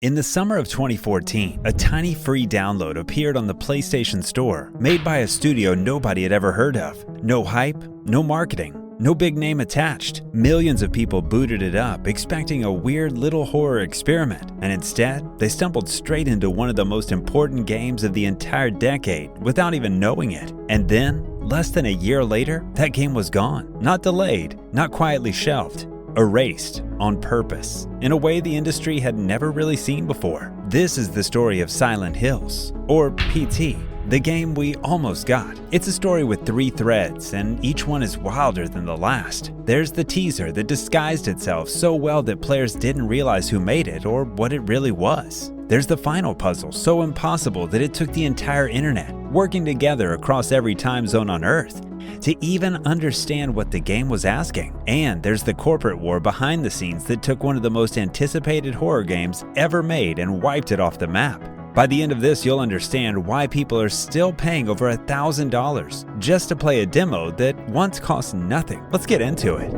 In the summer of 2014, a tiny free download appeared on the PlayStation Store, made by a studio nobody had ever heard of. No hype, no marketing, no big name attached. Millions of people booted it up, expecting a weird little horror experiment, and instead, they stumbled straight into one of the most important games of the entire decade without even knowing it. And then, less than a year later, that game was gone. Not delayed, not quietly shelved. Erased on purpose, in a way the industry had never really seen before. This is the story of Silent Hills, or PT, the game we almost got. It's a story with 3 threads, and each one is wilder than the last. There's the teaser that disguised itself so well that players didn't realize who made it or what it really was. There's the final puzzle, so impossible that it took the entire internet, working together across every time zone on Earth, to even understand what the game was asking. And there's the corporate war behind the scenes that took one of the most anticipated horror games ever made and wiped it off the map. By the end of this, you'll understand why people are still paying over $1,000 just to play a demo that once cost nothing. Let's get into it.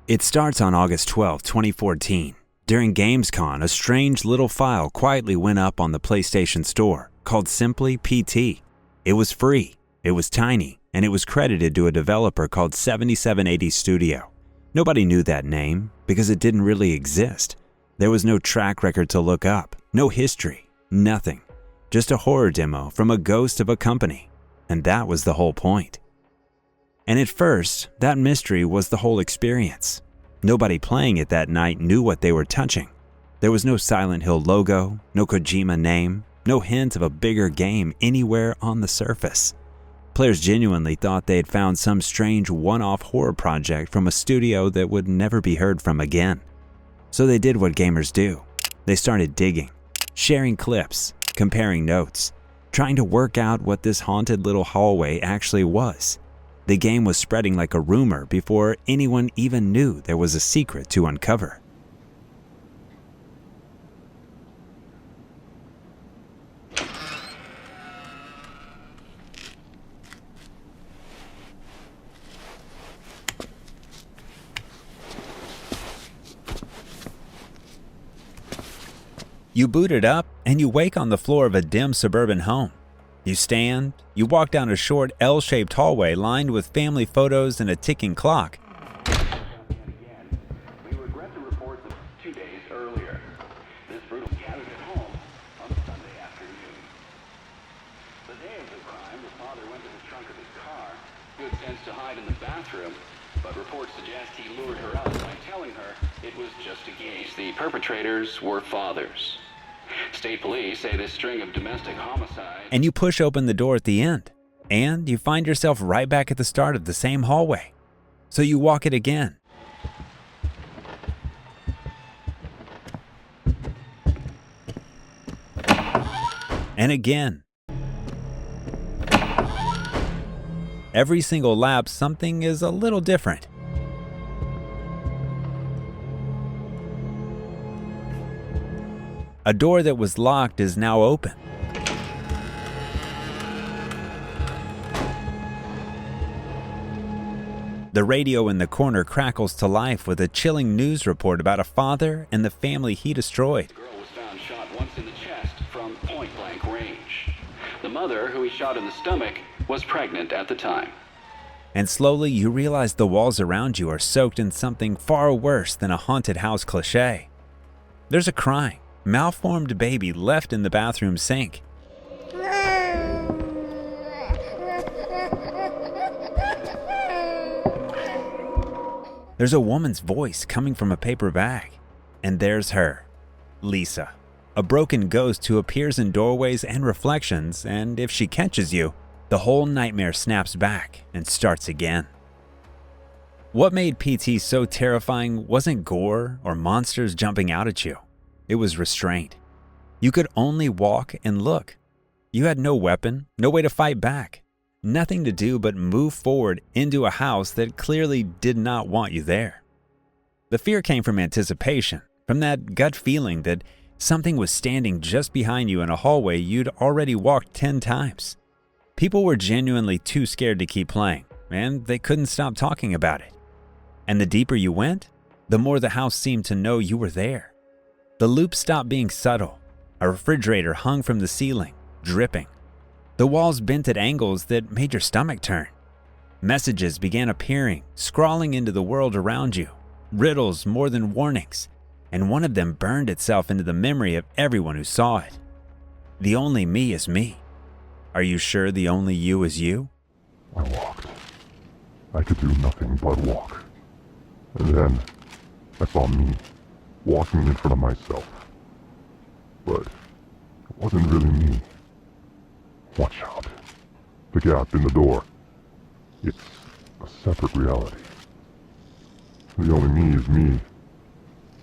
It starts on August 12, 2014. During Gamescom, a strange little file quietly went up on the PlayStation Store called simply PT. It was free, it was tiny, and it was credited to a developer called 7780 Studio. Nobody knew that name because it didn't really exist. There was no track record to look up, no history, nothing. Just a horror demo from a ghost of a company. And that was the whole point. And at first, that mystery was the whole experience. Nobody playing it that night knew what they were touching. There was no Silent Hill logo, no Kojima name, no hint of a bigger game anywhere on the surface. Players genuinely thought they had found some strange one-off horror project from a studio that would never be heard from again. So they did what gamers do. They started digging, sharing clips, comparing notes, trying to work out what this haunted little hallway actually was. The game was spreading like a rumor before anyone even knew there was a secret to uncover. You boot it up, and you wake on the floor of a dim suburban home. You stand, you walk down a short L-shaped hallway lined with family photos and a ticking clock. We regret to report that 2 days earlier, this brutal gathered at home on Sunday afternoon. The day of the crime, the father went to the trunk of his car. Good sense to hide in the bathroom, but reports suggest he lured her out by telling her it was just a game. The perpetrators were fathers. State police say this string of domestic homicides. And you push open the door at the end, and you find yourself right back at the start of the same hallway. So you walk it again. And again. Every single lap, something is a little different. A door that was locked is now open. The radio in the corner crackles to life with a chilling news report about a father and the family he destroyed. The girl was found shot once in the chest from point-blank range. The mother, who he shot in the stomach, was pregnant at the time. And slowly you realize the walls around you are soaked in something far worse than a haunted house cliché. There's a crying, malformed baby left in the bathroom sink. There's a woman's voice coming from a paper bag. And there's her, Lisa, a broken ghost who appears in doorways and reflections, and if she catches you, the whole nightmare snaps back and starts again. What made PT so terrifying wasn't gore or monsters jumping out at you. It was restraint. You could only walk and look. You had no weapon, no way to fight back. Nothing to do but move forward into a house that clearly did not want you there. The fear came from anticipation, from that gut feeling that something was standing just behind you in a hallway you'd already walked 10 times. People were genuinely too scared to keep playing, and they couldn't stop talking about it. And the deeper you went, the more the house seemed to know you were there. The loop stopped being subtle. A refrigerator hung from the ceiling, dripping. The walls bent at angles that made your stomach turn. Messages began appearing, scrawling into the world around you, riddles more than warnings, and one of them burned itself into the memory of everyone who saw it. The only me is me. Are you sure the only you is you? I walked. I could do nothing but walk. And then I saw me walking in front of myself. But it wasn't really me. Watch out. The gap in the door. It's a separate reality. The only me is me.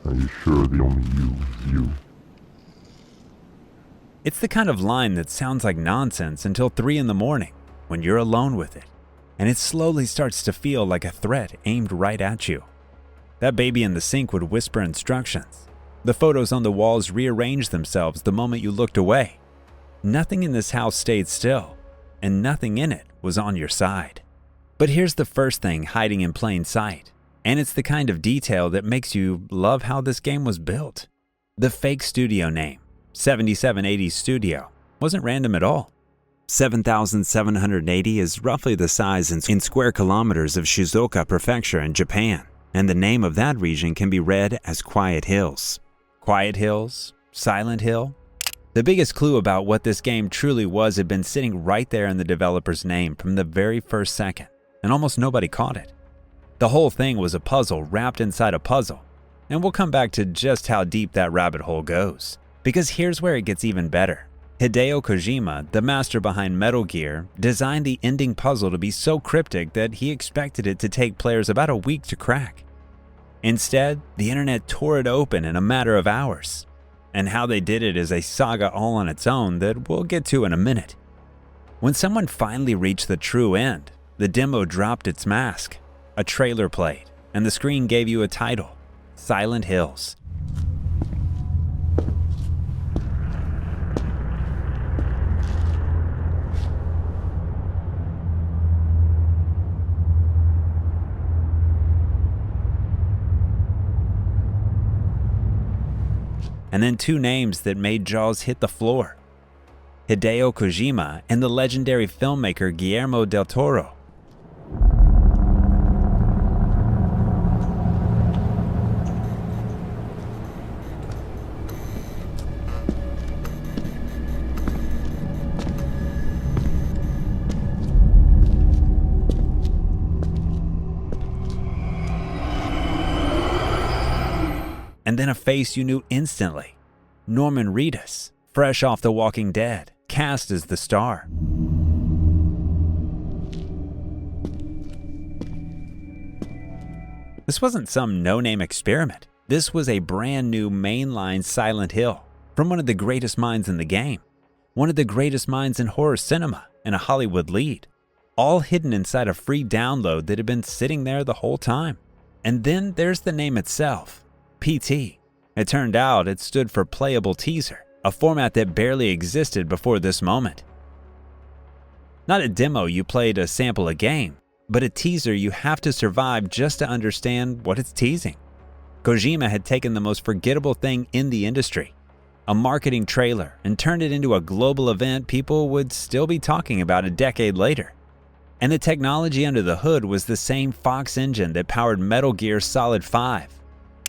Are you sure the only you is you? It's the kind of line that sounds like nonsense until 3 a.m. when you're alone with it, and it slowly starts to feel like a threat aimed right at you. That baby in the sink would whisper instructions. The photos on the walls rearranged themselves the moment you looked away. Nothing in this house stayed still, and nothing in it was on your side. But here's the first thing hiding in plain sight, and it's the kind of detail that makes you love how this game was built. The fake studio name, 7780 Studio, wasn't random at all. 7,780 is roughly the size in square kilometers of Shizuoka Prefecture in Japan, and the name of that region can be read as Quiet Hills. Quiet Hills? Silent Hill? The biggest clue about what this game truly was had been sitting right there in the developer's name from the very first second, and almost nobody caught it. The whole thing was a puzzle wrapped inside a puzzle, and we'll come back to just how deep that rabbit hole goes, because here's where it gets even better. Hideo Kojima, the master behind Metal Gear, designed the ending puzzle to be so cryptic that he expected it to take players about a week to crack. Instead, the internet tore it open in a matter of hours, and how they did it is a saga all on its own that we'll get to in a minute. When someone finally reached the true end, the demo dropped its mask, a trailer played, and the screen gave you a title, Silent Hills. And then 2 names that made jaws hit the floor: Hideo Kojima and the legendary filmmaker Guillermo del Toro. And then a face you knew instantly, Norman Reedus, fresh off The Walking Dead, cast as the star. This wasn't some no-name experiment. This was a brand new mainline Silent Hill from one of the greatest minds in the game, one of the greatest minds in horror cinema, and a Hollywood lead, all hidden inside a free download that had been sitting there the whole time. And then there's the name itself, PT. It turned out it stood for Playable Teaser, a format that barely existed before this moment. Not a demo you play to sample a game, but a teaser you have to survive just to understand what it's teasing. Kojima had taken the most forgettable thing in the industry, a marketing trailer, and turned it into a global event people would still be talking about a decade later. And the technology under the hood was the same Fox engine that powered Metal Gear Solid 5.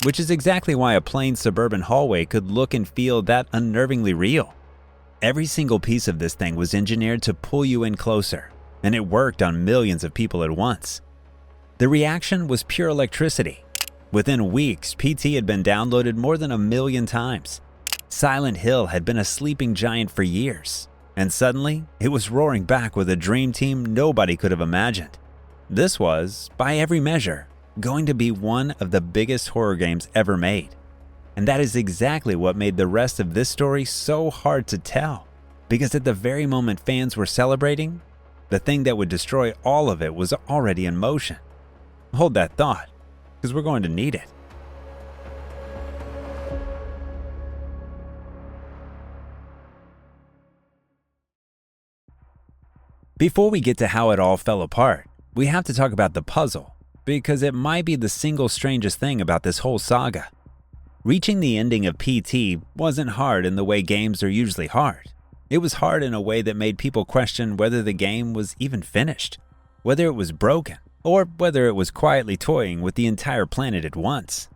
Which is exactly why a plain suburban hallway could look and feel that unnervingly real. Every single piece of this thing was engineered to pull you in closer, and it worked on millions of people at once. The reaction was pure electricity. Within weeks, PT had been downloaded more than 1 million times. Silent Hill had been a sleeping giant for years, and suddenly, it was roaring back with a dream team nobody could have imagined. This was, by every measure, going to be one of the biggest horror games ever made. And that is exactly what made the rest of this story so hard to tell, because at the very moment fans were celebrating, the thing that would destroy all of it was already in motion. Hold that thought, because we're going to need it. Before we get to how it all fell apart, we have to talk about the puzzle, because it might be the single strangest thing about this whole saga. Reaching the ending of PT wasn't hard in the way games are usually hard. It was hard in a way that made people question whether the game was even finished, whether it was broken, or whether it was quietly toying with the entire planet at once.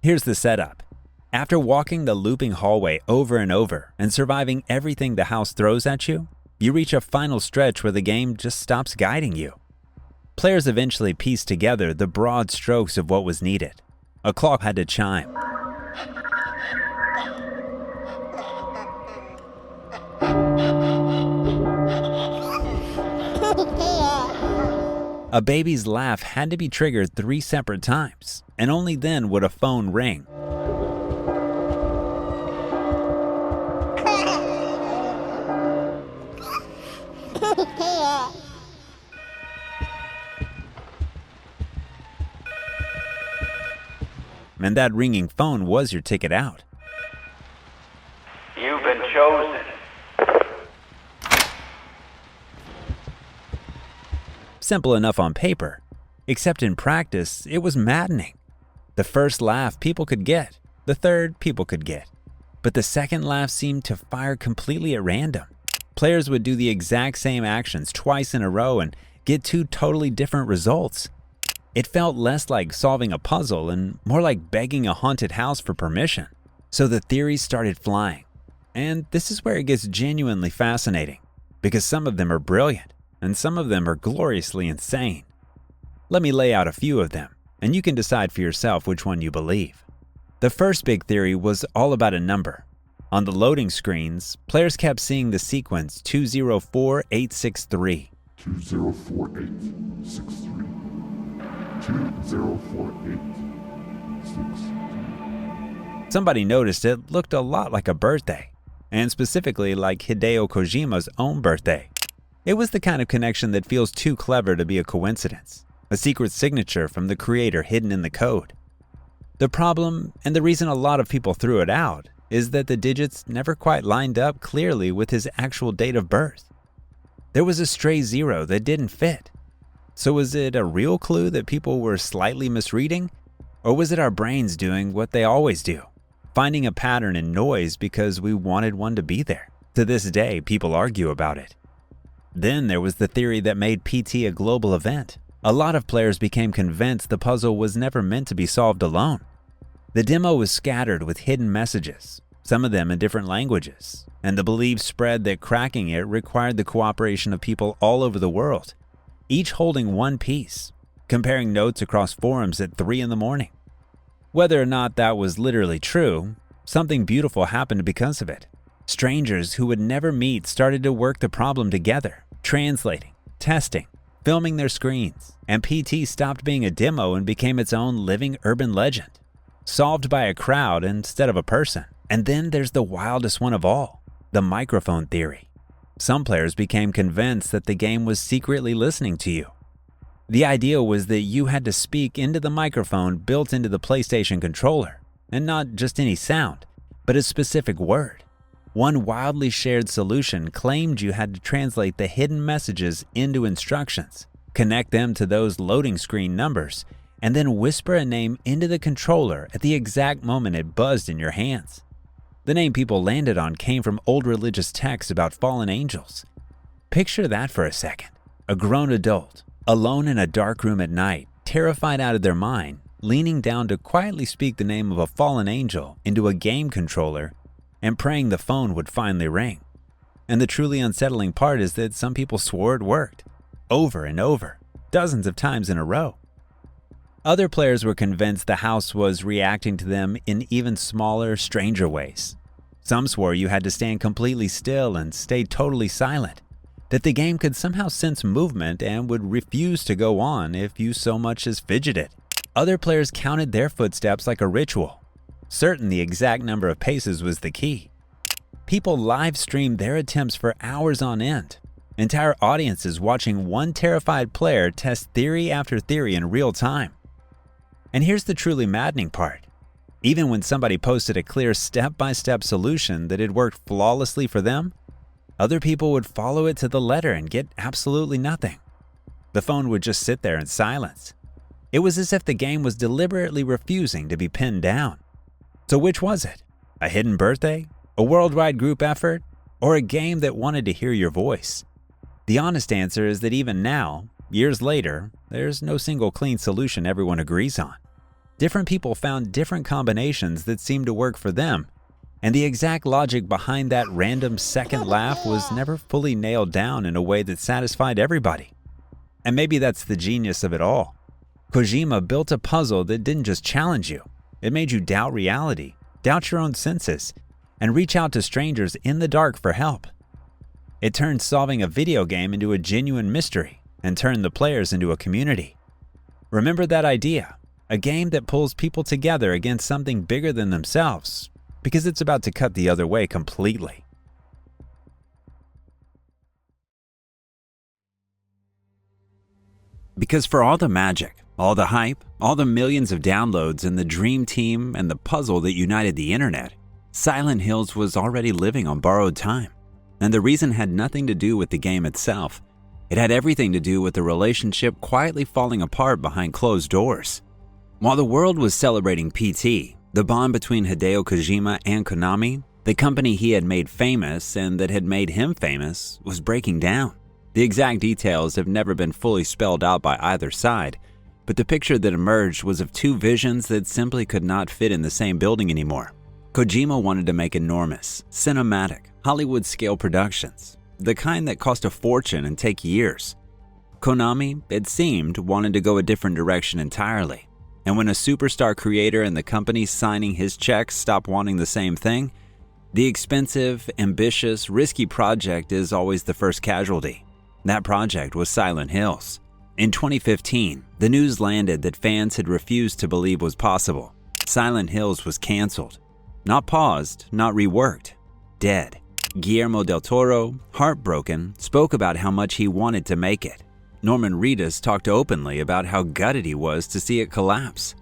Here's the setup. After walking the looping hallway over and over and surviving everything the house throws at you, you reach a final stretch where the game just stops guiding you. Players eventually pieced together the broad strokes of what was needed. A clock had to chime. A baby's laugh had to be triggered 3 separate times, and only then would a phone ring. And that ringing phone was your ticket out. You've been chosen. Simple enough on paper, except in practice, it was maddening. The first laugh people could get, the third people could get, but the second laugh seemed to fire completely at random. Players would do the exact same actions twice in a row and get 2 totally different results. It felt less like solving a puzzle and more like begging a haunted house for permission. So the theories started flying. And this is where it gets genuinely fascinating, because some of them are brilliant and some of them are gloriously insane. Let me lay out a few of them, and you can decide for yourself which one you believe. The first big theory was all about a number. On the loading screens, players kept seeing the sequence 204863. 204863. 204863. Somebody noticed it looked a lot like a birthday, and specifically like Hideo Kojima's own birthday. It was the kind of connection that feels too clever to be a coincidence, a secret signature from the creator hidden in the code. The problem, and the reason a lot of people threw it out, is that the digits never quite lined up clearly with his actual date of birth. There was a stray 0 that didn't fit. So was it a real clue that people were slightly misreading? Or was it our brains doing what they always do, finding a pattern in noise because we wanted one to be there? To this day, people argue about it. Then there was the theory that made PT a global event. A lot of players became convinced the puzzle was never meant to be solved alone. The demo was scattered with hidden messages, some of them in different languages, and the belief spread that cracking it required the cooperation of people all over the world, each holding one piece, comparing notes across forums at 3 in the morning. Whether or not that was literally true, something beautiful happened because of it. Strangers who would never meet started to work the problem together, translating, testing, filming their screens, and PT stopped being a demo and became its own living urban legend, solved by a crowd instead of a person. And then there's the wildest one of all, the microphone theory. Some players became convinced that the game was secretly listening to you. The idea was that you had to speak into the microphone built into the PlayStation controller, and not just any sound, but a specific word. One wildly shared solution claimed you had to translate the hidden messages into instructions, connect them to those loading screen numbers, and then whisper a name into the controller at the exact moment it buzzed in your hands. The name people landed on came from old religious texts about fallen angels. Picture that for a second. A grown adult, alone in a dark room at night, terrified out of their mind, leaning down to quietly speak the name of a fallen angel into a game controller and praying the phone would finally ring. And the truly unsettling part is that some people swore it worked, over and over, dozens of times in a row. Other players were convinced the house was reacting to them in even smaller, stranger ways. Some swore you had to stand completely still and stay totally silent, that the game could somehow sense movement and would refuse to go on if you so much as fidgeted. Other players counted their footsteps like a ritual, certain the exact number of paces was the key. People live streamed their attempts for hours on end, entire audiences watching one terrified player test theory after theory in real time. And here's the truly maddening part. Even when somebody posted a clear step-by-step solution that had worked flawlessly for them, other people would follow it to the letter and get absolutely nothing. The phone would just sit there in silence. It was as if the game was deliberately refusing to be pinned down. So which was it? A hidden birthday? A worldwide group effort? Or a game that wanted to hear your voice? The honest answer is that even now, years later, there's no single clean solution everyone agrees on. Different people found different combinations that seemed to work for them, and the exact logic behind that random second laugh was never fully nailed down in a way that satisfied everybody. And maybe that's the genius of it all. Kojima built a puzzle that didn't just challenge you, it made you doubt reality, doubt your own senses, and reach out to strangers in the dark for help. It turned solving a video game into a genuine mystery and turned the players into a community. Remember that idea, a game that pulls people together against something bigger than themselves, because it's about to cut the other way completely. Because for all the magic, all the hype, all the millions of downloads and the dream team and the puzzle that united the internet, Silent Hills was already living on borrowed time. And the reason had nothing to do with the game itself. It had everything to do with the relationship quietly falling apart behind closed doors. While the world was celebrating PT, the bond between Hideo Kojima and Konami, the company he had made famous and that had made him famous, was breaking down. The exact details have never been fully spelled out by either side, but the picture that emerged was of two visions that simply could not fit in the same building anymore. Kojima wanted to make enormous, cinematic, Hollywood-scale productions, the kind that cost a fortune and take years. Konami, it seemed, wanted to go a different direction entirely. And when a superstar creator and the company signing his checks stopped wanting the same thing, the expensive, ambitious, risky project is always the first casualty. That project was Silent Hills. In 2015, the news landed that fans had refused to believe was possible. Silent Hills was canceled. Not paused, not reworked. Dead. Guillermo del Toro, heartbroken, spoke about how much he wanted to make it. Norman Reedus talked openly about how gutted he was to see it collapse.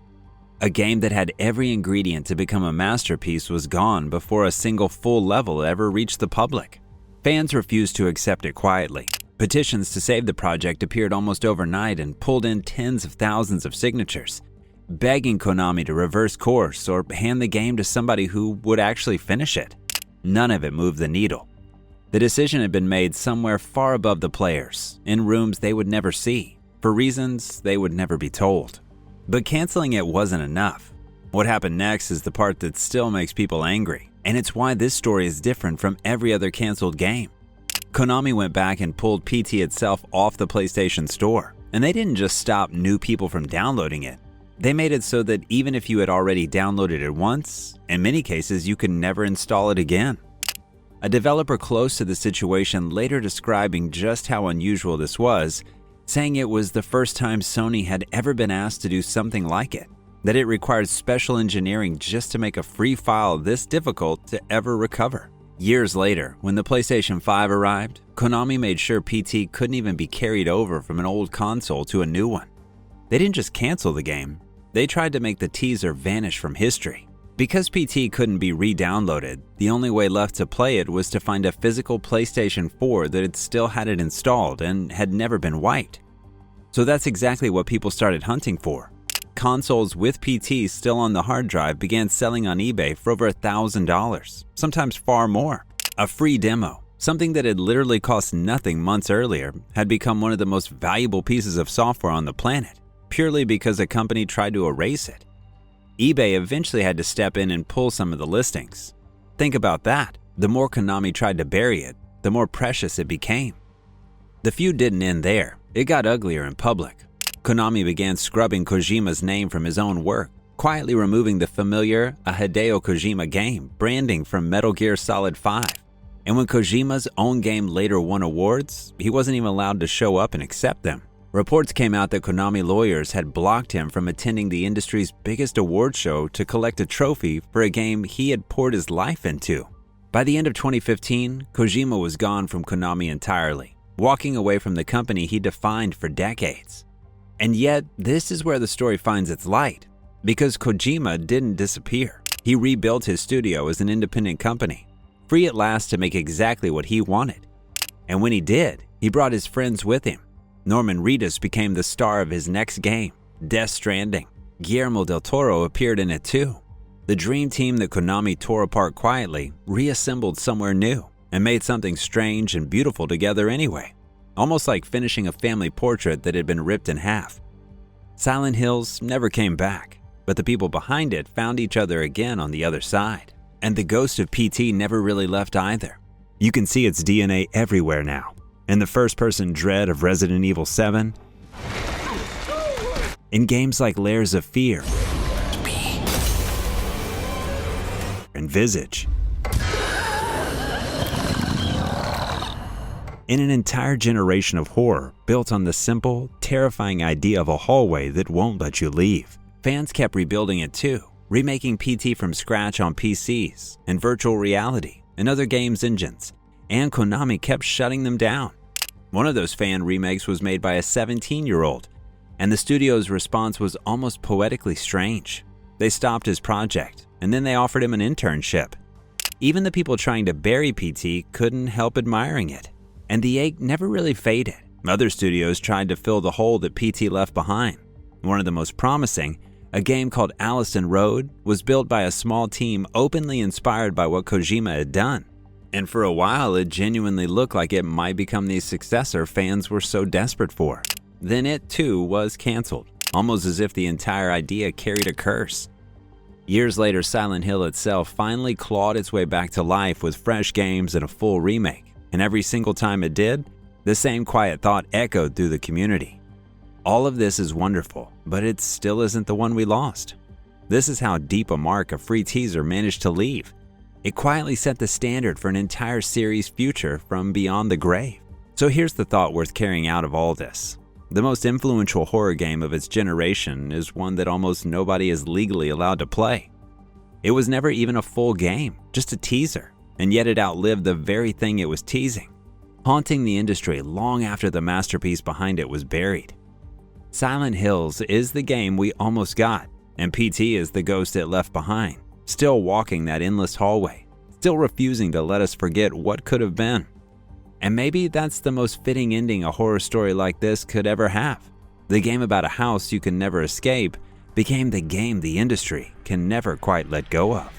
A game that had every ingredient to become a masterpiece was gone before a single full level ever reached the public. Fans refused to accept it quietly. Petitions to save the project appeared almost overnight and pulled in tens of thousands of signatures, begging Konami to reverse course or hand the game to somebody who would actually finish it. None of it moved the needle. The decision had been made somewhere far above the players, in rooms they would never see, for reasons they would never be told. But canceling it wasn't enough. What happened next is the part that still makes people angry, and it's why this story is different from every other canceled game. Konami went back and pulled PT itself off the PlayStation Store, and they didn't just stop new people from downloading it. They made it so that even if you had already downloaded it once, in many cases you could never install it again. A developer close to the situation later describing just how unusual this was, saying it was the first time Sony had ever been asked to do something like it, that it required special engineering just to make a free file this difficult to ever recover. Years later, when the PlayStation 5 arrived, Konami made sure PT couldn't even be carried over from an old console to a new one. They didn't just cancel the game, they tried to make the teaser vanish from history. Because PT couldn't be re-downloaded, the only way left to play it was to find a physical PlayStation 4 that had still had it installed and had never been wiped. So that's exactly what people started hunting for. Consoles with PT still on the hard drive began selling on eBay for over $1,000, sometimes far more. A free demo, something that had literally cost nothing months earlier, had become one of the most valuable pieces of software on the planet, purely because a company tried to erase it. eBay eventually had to step in and pull some of the listings. Think about that. The more Konami tried to bury it, the more precious it became. The feud didn't end there. It got uglier in public. Konami began scrubbing Kojima's name from his own work, quietly removing the familiar "A Hideo Kojima Game" branding from Metal Gear Solid 5. And when Kojima's own game later won awards, he wasn't even allowed to show up and accept them. Reports came out that Konami lawyers had blocked him from attending the industry's biggest award show to collect a trophy for a game he had poured his life into. By the end of 2015, Kojima was gone from Konami entirely, walking away from the company he defined for decades. And yet, this is where the story finds its light, because Kojima didn't disappear. He rebuilt his studio as an independent company, free at last to make exactly what he wanted. And when he did, he brought his friends with him. Norman Reedus became the star of his next game, Death Stranding. Guillermo del Toro appeared in it too. The dream team that Konami tore apart quietly reassembled somewhere new and made something strange and beautiful together anyway, almost like finishing a family portrait that had been ripped in half. Silent Hills never came back, but the people behind it found each other again on the other side. And the ghost of PT never really left either. You can see its DNA everywhere now, in the first-person dread of Resident Evil 7, in games like Layers of Fear and Visage, in an entire generation of horror built on the simple, terrifying idea of a hallway that won't let you leave. Fans kept rebuilding it too, remaking PT from scratch on PCs and virtual reality and other games engines, and Konami kept shutting them down. One of those fan remakes was made by a 17-year-old, and the studio's response was almost poetically strange. They stopped his project, and then they offered him an internship. Even the people trying to bury PT couldn't help admiring it, and the ache never really faded. Other studios tried to fill the hole that PT left behind. One of the most promising, a game called Allison Road, was built by a small team openly inspired by what Kojima had done. And for a while, it genuinely looked like it might become the successor fans were so desperate for. Then it too was canceled, almost as if the entire idea carried a curse. Years later, Silent Hill itself finally clawed its way back to life with fresh games and a full remake. And every single time it did, the same quiet thought echoed through the community. All of this is wonderful, but it still isn't the one we lost. This is how deep a mark a free teaser managed to leave. It quietly set the standard for an entire series' future from beyond the grave. So here's the thought worth carrying out of all this. The most influential horror game of its generation is one that almost nobody is legally allowed to play. It was never even a full game, just a teaser, and yet it outlived the very thing it was teasing, haunting the industry long after the masterpiece behind it was buried. Silent Hills is the game we almost got, and PT is the ghost it left behind, still walking that endless hallway, still refusing to let us forget what could have been. And maybe that's the most fitting ending a horror story like this could ever have. The game about a house you can never escape became the game the industry can never quite let go of.